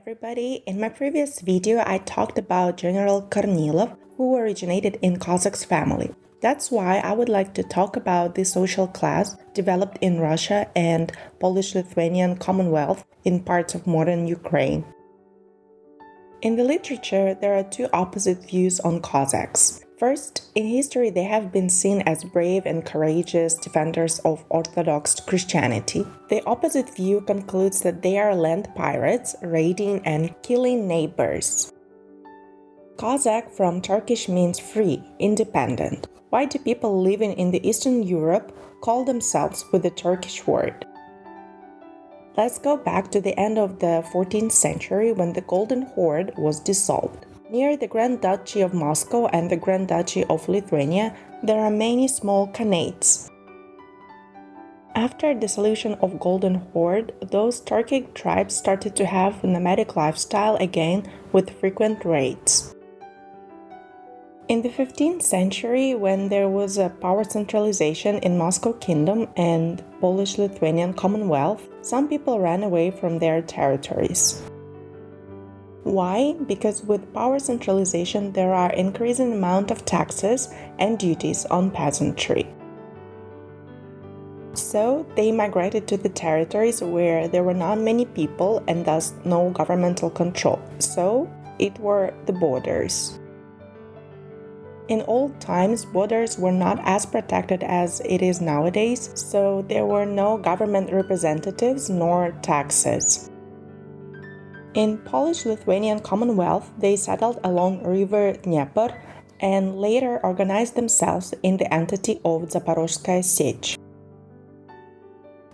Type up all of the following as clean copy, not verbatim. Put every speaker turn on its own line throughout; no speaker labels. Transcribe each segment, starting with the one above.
everybody. In my previous video, I talked about General Kornilov, who originated in Cossacks family. That's why I would like to talk about the social class developed in Russia and Polish-Lithuanian Commonwealth in parts of modern Ukraine. In the literature, there are two opposite views on Cossacks. First, in history, they have been seen as brave and courageous defenders of Orthodox Christianity. The opposite view concludes that they are land pirates, raiding and killing neighbors. Cossack from Turkish means free, independent. Why do people living in the Eastern Europe call themselves with the Turkish word? Let's go back to the end of the 14th century when the Golden Horde was dissolved. Near the Grand Duchy of Moscow and the Grand Duchy of Lithuania, there are many small khanates. After dissolution of Golden Horde, those Turkic tribes started to have a nomadic lifestyle again with frequent raids. In the 15th century, when there was a power centralization in Moscow Kingdom and Polish-Lithuanian Commonwealth, some people ran away from their territories. Why? Because with power centralization, there are increasing amount of taxes and duties on peasantry. So they migrated to the territories where there were not many people and thus no governmental control. So it were the borders. In old times, borders were not as protected as it is nowadays, so there were no government representatives nor taxes. In Polish-Lithuanian Commonwealth, they settled along river Dnieper and later organized themselves in the entity of Zaporozhskaya Sich.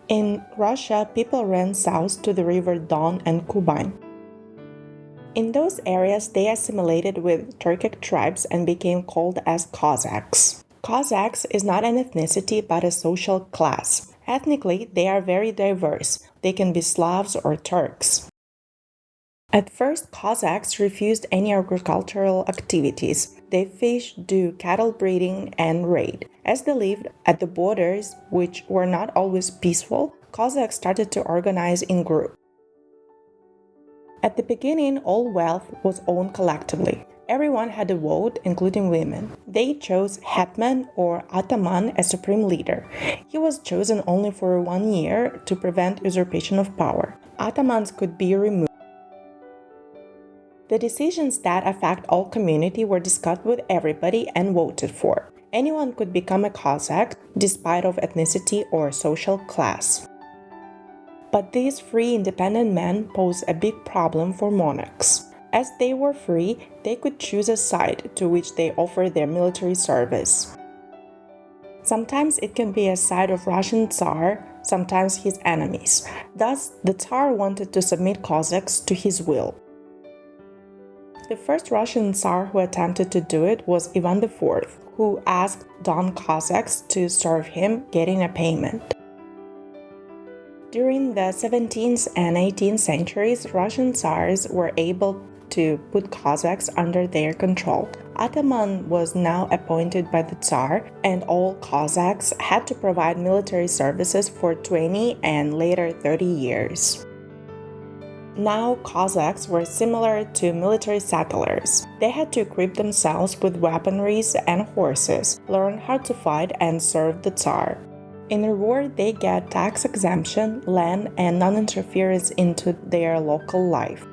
In Russia, people ran south to the river Don and Kuban. In those areas, they assimilated with Turkic tribes and became called as Cossacks. Cossacks is not an ethnicity but a social class. Ethnically, they are very diverse. They can be Slavs or Turks. At first, Cossacks refused any agricultural activities. They fished, do cattle breeding, and raid. As they lived at the borders, which were not always peaceful, Cossacks started to organize in groups. At the beginning, all wealth was owned collectively. Everyone had a vote, including women. They chose hetman or ataman as supreme leader. He was chosen only for 1 year to prevent usurpation of power. Atamans could be removed. The decisions that affect all community were discussed with everybody and voted for. Anyone could become a Cossack, despite of ethnicity or social class. But these free independent men posed a big problem for monarchs. As they were free, they could choose a side to which they offer their military service. Sometimes it can be a side of Russian Tsar, sometimes his enemies. Thus, the Tsar wanted to submit Cossacks to his will. The first Russian Tsar who attempted to do it was Ivan IV, who asked Don Cossacks to serve him, getting a payment. During the 17th and 18th centuries, Russian Tsars were able to put Cossacks under their control. Ataman was now appointed by the Tsar, and all Cossacks had to provide military services for 20 and later 30 years. Now, Cossacks were similar to military settlers. They had to equip themselves with weaponry and horses, learn how to fight, and serve the Tsar. In reward, they get tax exemption, land, and non-interference into their local life.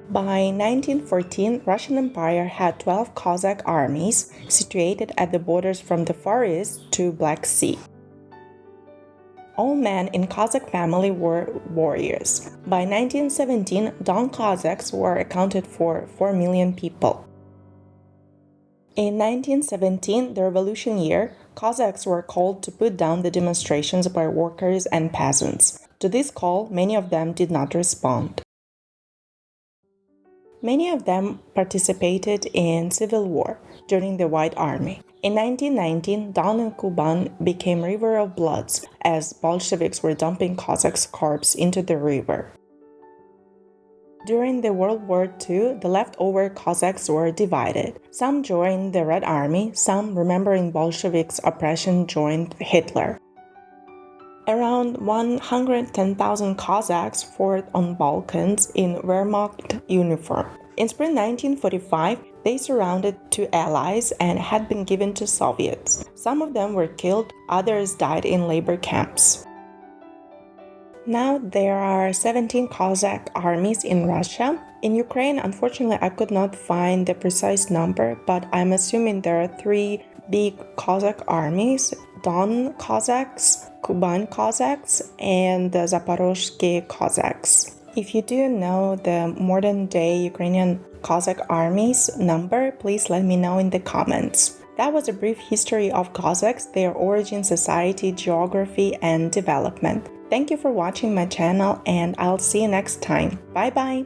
By 1914, Russian Empire had 12 Cossack armies situated at the borders from the Far East to Black Sea. All men in Cossack family were warriors. By 1917, Don Cossacks were accounted for 4 million people. In 1917, the revolution year, Cossacks were called to put down the demonstrations by workers and peasants. To this call, many of them did not respond. Many of them participated in civil war during the White Army. In 1919, Don and Kuban became River of Bloods, as Bolsheviks were dumping Cossacks' corpses into the river. During the World War II, the leftover Cossacks were divided. Some joined the Red Army, some, remembering Bolsheviks' oppression, joined Hitler. Around 110,000 Cossacks fought on Balkans in Wehrmacht uniform. In spring 1945, they surrounded two allies and had been given to Soviets. Some of them were killed, others died in labor camps. Now there are 17 Cossack armies in Russia. In Ukraine, unfortunately, I could not find the precise number, but I'm assuming there are 3 big Cossack armies: Don Cossacks, Kuban Cossacks, and the Zaporozhye Cossacks. If you do know the modern-day Ukrainian Cossack army's number, please let me know in the comments. That was a brief history of Cossacks, their origin, society, geography, and development. Thank you for watching my channel, and I'll see you next time. Bye bye!